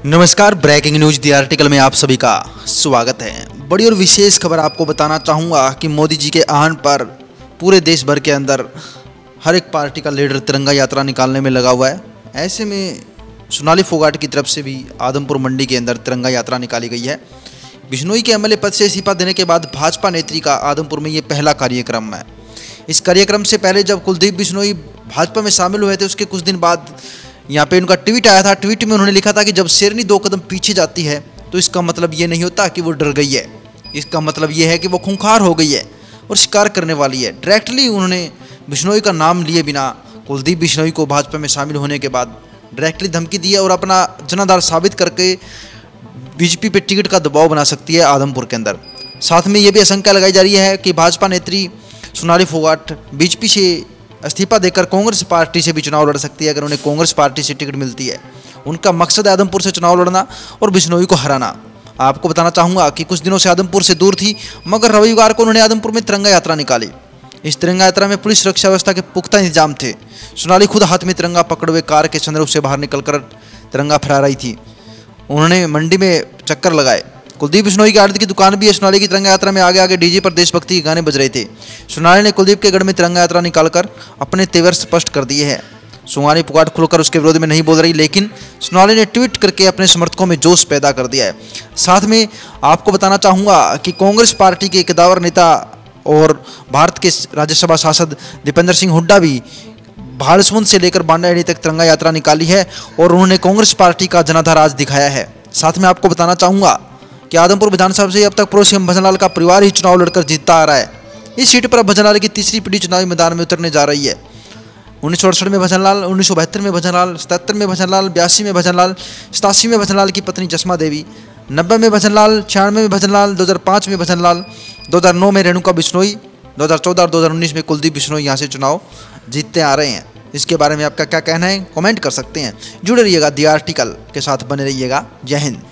नमस्कार, breaking news दी article में आप सभी का स्वागत है। बड़ी और विशेष खबर आपको बताना चाहूँगा कि मोदी जी के आह्वान पर पूरे देश भर के अंदर हर एक पार्टी का लीडर तिरंगा यात्रा निकालने में लगा हुआ है। ऐसे में सोनाली फोगाट की तरफ से भी आदमपुर मंडी के अंदर तिरंगा यात्रा निकाली गई है। बिश्नोई के एमएलए पद से इस्तीफा देने के बाद भाजपा नेत्री का आदमपुर में ये पहला कार्यक्रम है। इस कार्यक्रम से पहले जब कुलदीप बिश्नोई भाजपा में शामिल हुए थे, उसके कुछ दिन बाद यहाँ पे उनका ट्वीट आया था। ट्वीट में उन्होंने लिखा था कि जब शेरनी 2 कदम पीछे जाती है तो इसका मतलब ये नहीं होता कि वो डर गई है, इसका मतलब ये है कि वो खूंखार हो गई है और शिकार करने वाली है। डायरेक्टली उन्होंने बिश्नोई का नाम लिए बिना कुलदीप बिश्नोई को भाजपा में शामिल होने के बाद डायरेक्टली धमकी दी है और अपना जनाधार साबित करके बीजेपी पे टिकट का दबाव बना सकती है आदमपुर के अंदर। साथ में ये भी आशंका लगाई जा रही है कि भाजपा नेत्री सोनाली फोगाट बीजेपी से इस्तीफा देकर कांग्रेस पार्टी से भी चुनाव लड़ सकती है अगर उन्हें कांग्रेस पार्टी से टिकट मिलती है। उनका मकसद है आदमपुर से चुनाव लड़ना और बिश्नोई को हराना। आपको बताना चाहूँगा कि कुछ दिनों से आदमपुर से दूर थी, मगर रविवार को उन्होंने आदमपुर में तिरंगा यात्रा निकाली। इस तिरंगा यात्रा में पुलिस सुरक्षा व्यवस्था के पुख्ता इंतजाम थे। सोनाली खुद हाथ में तिरंगा पकड़े हुए कार के सनरूफ से बाहर निकलकर तिरंगा फहरा रही थी। उन्होंने मंडी में चक्कर लगाए। कुलदीप बिश्नोई की आड़त की दुकान भी है। सोनाली की तिरंगा यात्रा में आगे आगे डीजे पर देशभक्ति के गाने बज रहे थे। सोनाली ने कुलदीप के गढ़ में तिरंगा यात्रा निकालकर अपने तेवर स्पष्ट कर दिए हैं। सोनाली फोगाट खुलकर उसके विरोध में नहीं बोल रही, लेकिन सोनाली ने ट्वीट करके अपने समर्थकों में जोश पैदा कर दिया है। साथ में आपको बताना चाहूँगा कि कांग्रेस पार्टी के कदावर नेता और भारत के राज्यसभा सांसद दीपेंद्र सिंह हुड्डा भी भालसमुंद से लेकर बांडाएड़ी तक तिरंगा यात्रा निकाली है और उन्होंने कांग्रेस पार्टी का जनाधार आज दिखाया है। साथ में आपको बताना चाहूँगा कि आदमपुर विधानसभा से अब तक पूर्व सीएम भजनलाल का परिवार ही चुनाव लड़कर जीतता आ रहा है। इस सीट पर अब भजनलाल की तीसरी पीढ़ी चुनावी मैदान में उतरने जा रही है। 1968 में भजनलाल, 1972 में भजनलाल, 77 में भजनलाल, 82 में भजनलाल, 87 में भजनलाल की पत्नी चश्मा देवी, 90 में भजनलाल, 96 में भजनलाल, 2005 में भजनलाल, 2009 में रेणुका बिश्नोई, 2014 और 2019 में कुलदीप बिश्नोई यहाँ से चुनाव जीतते आ रहे हैं। इसके बारे में आपका क्या कहना है, कमेंट कर सकते हैं। जुड़े रहिएगा दी आर्टिकल के साथ, बने रहिएगा। जय हिंद।